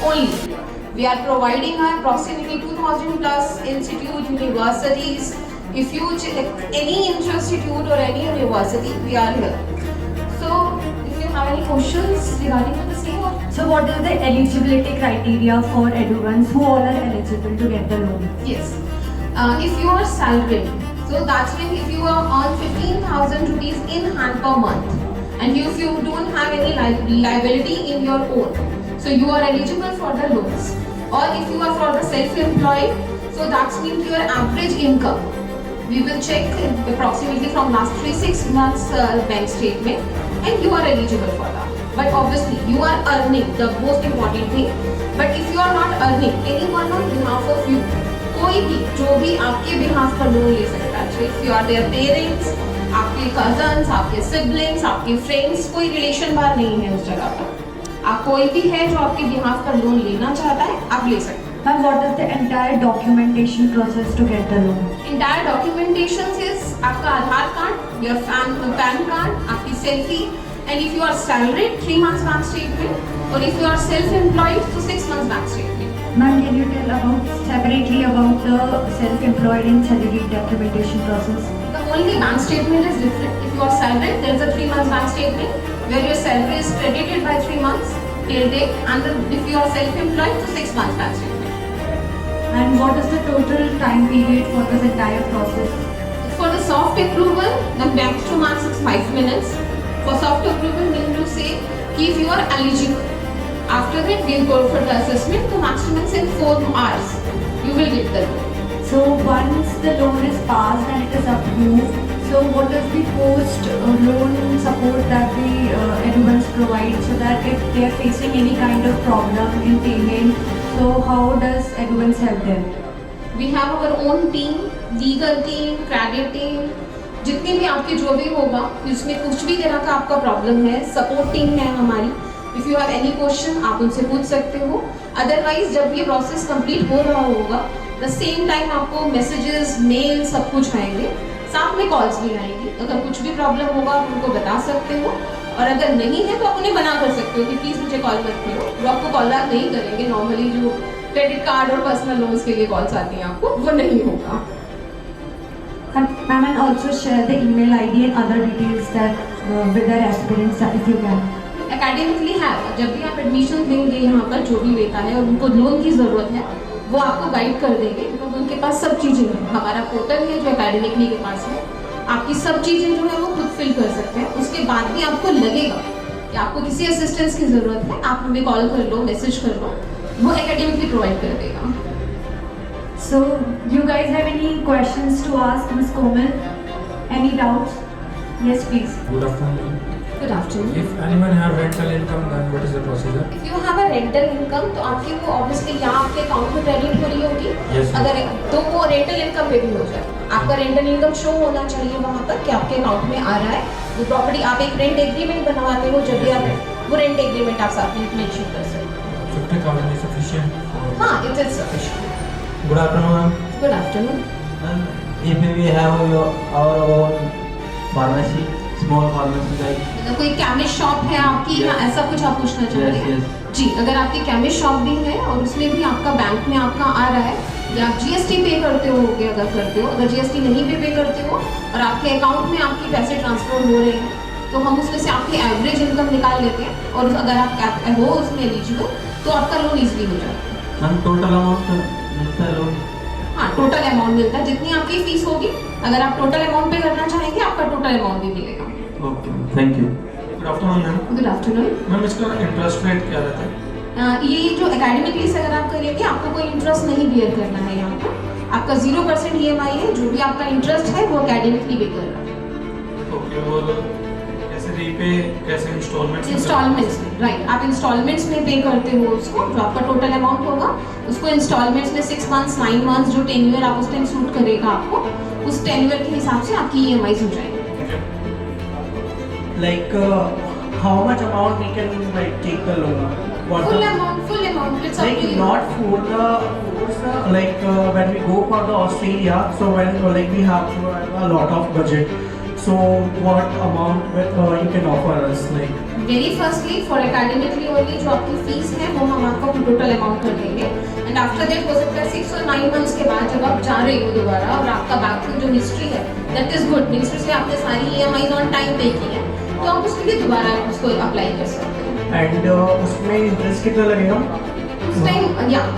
only. We are providing approximately 2000 plus institute, universities. If you check any institute or any university, we are here. So, if you have any questions regarding the same, So what is the eligibility criteria for educants who all are eligible to get the loan? yes. If you are salaried, so that's when if you are on 15,000 rupees in hand per month, and if you don't have any liability in your own, so you are eligible for the loans. Or if you are for the self-employed, so that means your average income. We will check approximately from last 3-6 months bank statement, and you are eligible for that. But obviously you are earning, the most important thing. But if you are not earning, anyone on behalf of you, कोई भी जो भी आपके behalf पर loan ले सकता है, so if you are their parents, आपके cousins, आपके siblings, आपके friends, कोई relation बार नहीं है उस जगह पर। आप कोई भी है जो आपके बिहाफ पर लोन लेना चाहता है, आप ले सकते हैं। Ma'am, what is the entire documentation process to get the loan? Entire documentation is आपका आधार कार्ड, your PAN कार्ड, आपकी selfie, and if you are salaried 3 months bank statement, or if you are self-employed so 6 months bank statement. Ma'am, can you tell separately about the self-employed and salaried documentation process? The only bank statement is different. If you are salaried, there is a 3 months bank statement where your salary is credited by 3 months till date, and if you are self-employed so 6 months bank statement. And what is the total time period for this entire process? For the soft approval, the maximum is 5 minutes. For soft approval, means to say if you are eligible. After that, we will go for the assessment. The maximum is in 4 hours. You will get the loan. So once the loan is passed and it is approved, so what is the post-loan support that the educants provide, so that if they are facing any kind of problem in payment, so how does educants help them? We have our own team, legal team, credit team. जितनी भी आपके जो भी होगा, उसमें कुछ भी तरह का आपका प्रॉब्लम है, सपोर्ट टीम है हमारी. If you have any question आप उनसे पूछ सकते हो. अदरवाइज जब ये प्रोसेस कंप्लीट हो रहा होगा, द सेम टाइम आपको मैसेजेस, मेल सब कुछ आएंगे, साथ में कॉल्स भी आएंगी. अगर कुछ भी प्रॉब्लम होगा आप उनको बता सकते हो, और अगर नहीं है तो आप उन्हें मना कर सकते हो कि प्लीज़ मुझे कॉल मत करो. वो आपको कॉल बैक नहीं करेंगे. नॉर्मली जो क्रेडिट कार्ड और पर्सनल लोन्स के लिए कॉल्स आती हैं आपको, वो नहीं होगा. Ma'am, and also share the email ID and other details that with their aspirants if you can. Academically है, जब भी आप एडमिशन देंगे यहाँ पर जो भी लेता है और उनको लोन की ज़रूरत है, वो आपको गाइड कर देंगे, बिकॉज उनके पास सब चीज़ें हैं. हमारा पोर्टल है जो एकेडमिकली के पास है, आपकी सब चीज़ें जो है वो खुद फिल कर सकते हैं. उसके बाद भी आपको लगेगा कि आपको किसी असिस्टेंस की ज़रूरत है, आप हमें कॉल कर लो, मैसेज कर लो, वो एकेडमिकली प्रोवाइड कर देगा. So, you guys have any questions to ask Ms. Komal? Any doubts? Yes, please. Good afternoon. Good afternoon. If anyone have rental income, then what is the procedure? If you have a rental income, तो आपकी वो obviously यहाँ आपके account में credit हो रही होगी. Yes. अगर तो वो रेंटल इनकम पे भी हो जाए. आपका रेंटल इनकम शो होना चाहिए वहाँ पर कि आपके अकाउंट में आ रहा है. वो प्रॉपर्टी आप एक रेंट एग्रीमेंट बनवाते हो, जब भी आप वो रेंट एग्रीमेंट आप साथ में मेंशन कर सकते हो. 50,000 is sufficient. हाँ, it is sufficient. Good afternoon, ma'am. Good afternoon. Ma'am, if we have our own pharmacy, small pharmacy like. मतलब कोई केमिस्ट शॉप है आपकी या ऐसा कुछ आप पूछना चाह रहे हैं? जी, अगर आपकी केमिस्ट शॉप भी है और उसमें भी आपका बैंक में आपका आ रहा है, या आप जीएसटी पे करते होगे, अगर करते हो, अगर जीएसटी नहीं भी पे करते हो और आपके अकाउंट में आपके पैसे ट्रांसफर हो रहे हैं, तो हम उसमें से आपकी एवरेज इनकम निकाल लेते हैं, और अगर आप हो उसमें एलिजिबल तो आपका लोन ईजिली हो जाता है. Ma'am, total amount मिलता है लोन? हाँ, टोटल अमाउंट मिलता है. जितनी आपकी फीस होगी, अगर आप टोटल अमाउंट पे करना चाहेंगे, आपका टोटल अमाउंट भी मिलेगा. Okay, thank you. Good afternoon, ma'am. Good afternoon. Ma'am इसका इंटरेस्ट रेट क्या रहता है? ये जो एकेडमिकली से अगर आप करेंगे, आपको कोई इंटरेस्ट नहीं बियर करना है यहाँ पर. आपका 0% EMI है. जो भी आपका इंटरेस्ट है वो एकेडमिकली पे कर रहा है. ओके, और कैसे रीपे, कैसे इंस्टॉलमेंट्स? इंस्टॉलमेंट्स में, राइट. आप इंस्टॉलमेंट्स में पे करते हो उसको, जो आपका टोटल अमाउंट होगा उसको इंस्टॉलमेंट्स में 6 मंथ्स, 9 मंथ्स, जो टेन्यूअर आप उस टाइम सूट करेगा आपको, उस टेन्यूअर के हिसाब से आपकी EMIs हो जाएंगे. Like how much amount we can like take the loan? What Full the, amount, it's up like to you. not for the like when we go for the Australia, so when like we have a lot of budget, so what amount you can offer us? Like very firstly for academically only जो आपकी fees है वो हम आपको total amount कर देंगे, and after that हो सकता है 6 और 9 मंथ्स के बाद जब आप जा रहे हो दोबारा और आपका बैक जो हिस्ट्री है दैट इज गुड, मीन्स से आपने सारी EMI ऑन टाइम पे की है, तो आप उसके लिए दोबारा उसको अप्लाई कर सकते हैं। एंड उसमें इंटरेस्ट कितना लगेगा?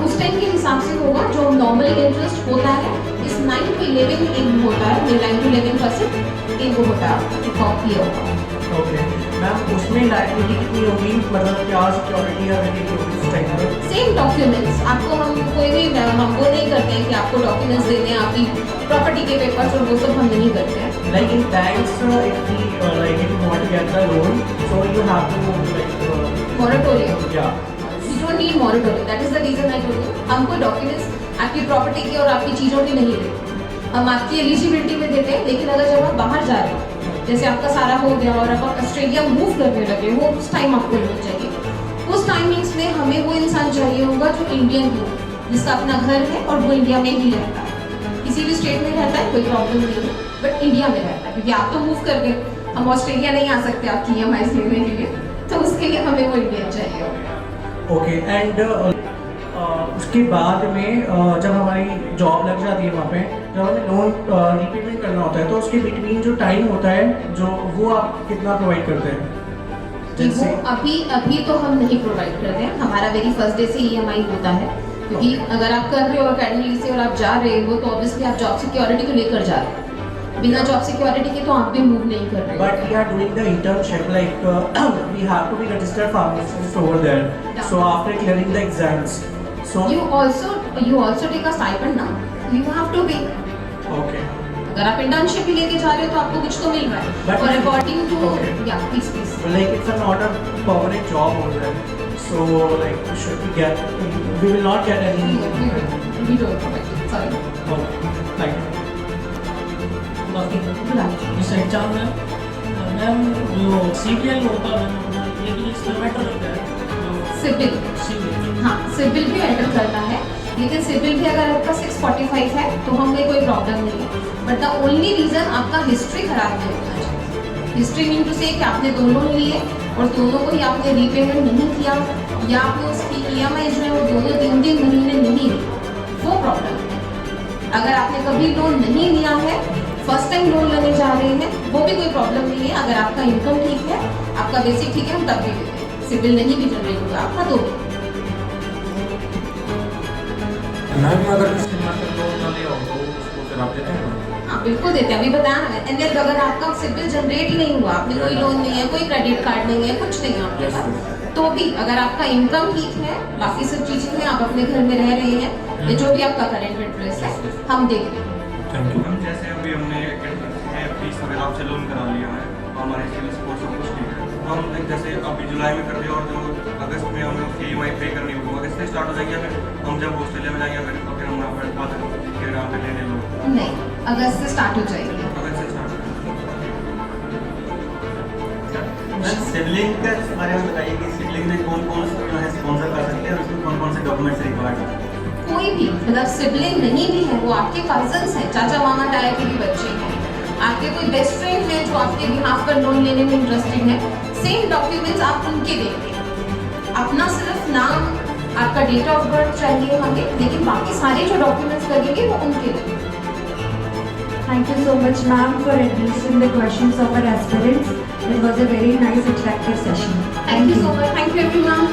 उस टाइम के हिसाब से होगा जो नॉर्मल इंटरेस्ट होता है इस 9 to 11 इन होता है, 9 to 11% इन वो होता है कॉपी होगा। ओके मैम, उसमें लायबिलिटी कितनी होगी, मतलब क्या सिक्योरिटी या वैलिडिटी होगी उस टाइम पर? सेम डॉक्यूमेंट्स आपको हम कोई भी हम वो नहीं करते हैं कि आपको डॉक्यूमेंट्स देने हैं, आपकी प्रॉपर्टी के पेपर्स और वो सब हम नहीं करते हैं। Like in banks, if you want to get the loan, so you have to moratorium, yeah. We don't need moratorium, that is the reason I told you. हम कोई डॉक्यूमेंट्स आपकी प्रॉपर्टी की और आपकी चीज़ों की नहीं देते, हम आपकी एलिजिबिलिटी में देते हैं, लेकिन अगर जब आप बाहर जा रहे हो, जैसे आपका सारा हो गया और आप ऑस्ट्रेलिया मूव करने लगे हो, उस टाइम आपको लोन चाहिए। उस टाइमिंग्स में हमें वो इंसान चाहिए होगा जो इंडियन हो, जिसका अपना घर है और वो इंडिया में ही रहता है, किसी भी स्टेट में रहता है कोई प्रॉब्लम नहीं है, बट इंडिया में रहता है, क्योंकि आप तो मूव कर गए, हम ऑस्ट्रेलिया नहीं आ सकते आपकी EMI लेने के लिए, तो उसके लिए हमें वो इंडियन चाहिए होगा। ओके एंड उसके बाद में जब हमारी जॉब लग जाती है वहाँ पे, जब हमें लोन रीपेमेंट करना होता है, तो उसके बिटवीन जो टाइम होता है जो वो आप कितना प्रोवाइड करते हैं? कि वो अभी तो हम नहीं प्रोवाइड करते हैं, हमारा वेरी फर्स्ट डे से EMI होता है, क्योंकि अगर आप कर रहे हो अकेडमी से और आप जा रहे हो तो ऑब्वियसली आप जॉब सिक्योरिटी को लेकर जा रहे हो, बिना जॉब सिक्योरिटी के तो आप भी मूव नहीं कर रहे हो। But we are doing the internship, like we have to be registered pharmacist over there. Yeah. So after clearing the exams, so You also take a stipend now. You have to be. okay. अगर आप internship भी लेके जा रहे हो तो आपको कुछ तो मिल रहा है, But और अकॉर्डिंग टू okay. या please Like it's not a permanent job over there. So like should we get? We will not get any. we don't provide it. Sorry. Okay. Thank you. Ma'am जो CDL होता है ma'am, ये इसमें matter लगता है CIBIL, हाँ CIBIL भी enter करना है, लेकिन सिबिल भी अगर आपका 645 है तो हमें कोई प्रॉब्लम नहीं है, बट द ओनली रीज़न आपका हिस्ट्री खराब नहीं होना चाहिए। हिस्ट्री मीन टू से कि आपने दो लोन लिए और दोनों को ही आपने रीपेमेंट नहीं किया, या आपने उसकी EMI जो है वो दोनों 3 महीने नहीं ली, वो प्रॉब्लम है। अगर आपने कभी लोन नहीं लिया है, फर्स्ट टाइम लोन लेने जा रहे हैं, वो भी कोई प्रॉब्लम नहीं है। अगर आपका इनकम ठीक है, आपका बेसिक ठीक है, हम तब भी देते हैं, सिबिल नहीं भी जनरेट होगा आपका तो भी। मैम अगर किसी ने लोन ना लिया हो तो उसको फिर आप देते हैं? हाँ बिल्कुल देते हैं, अभी बताया ना, एंड देन अगर आपका सिबिल जनरेट ही नहीं हुआ, आपने कोई लोन नहीं है, कोई क्रेडिट कार्ड नहीं है, कुछ नहीं है आपके पास, तो भी अगर आपका इनकम ठीक है, बाकी सब चीज़ें हैं, आप अपने घर में रह रहे हैं, या जो भी आपका करेंट एड्रेस है, हम देंगे। Thank you ma'am. जैसे अभी हमने फीस वगैरह आपसे लोन करा लिया है, हमारे सिविल स्कोर सब कुछ ठीक है, तो हम जैसे अभी जुलाई में कर दिया और जो अगस्त में हमें उसकी EMI पे करनी होगी, अगस्त से स्टार्ट हो जाएगी, फिर हम जब ऑस्ट्रेलिया में जाएंगे फिर हम फिर यहाँ पे लेने लो? नहीं, अगस्त से स्टार्ट हो जाएगी। अगस्त से स्टार्ट सिबलिंग के बारे में बताइए कि सिबलिंग में कौन कौन जो है स्पॉन्सर कर सकते हैं और उसमें कौन कौन से डॉक्यूमेंट्स रिक्वायर्ड हैं? कोई भी मतलब सिबलिंग नहीं भी है, वो आपके कजन्स हैं, चाचा मामा ताया के भी बच्चे हैं, आपके कोई बेस्ट फ्रेंड है जो आपके बिहाफ पर लोन लेने में इंटरेस्टेड है, सेम डॉक्यूमेंट्स आप उनके देंगे। अपना सिर्फ नाम, आपका डेट ऑफ बर्थ चाहिए हमें, लेकिन बाकी सारे जो डॉक्यूमेंट्स लगेंगे वो उनके देंगे। Thank you so much, ma'am, for addressing the questions of our aspirants. It was a very nice, interactive session. Thank you so much. Thank you everyone.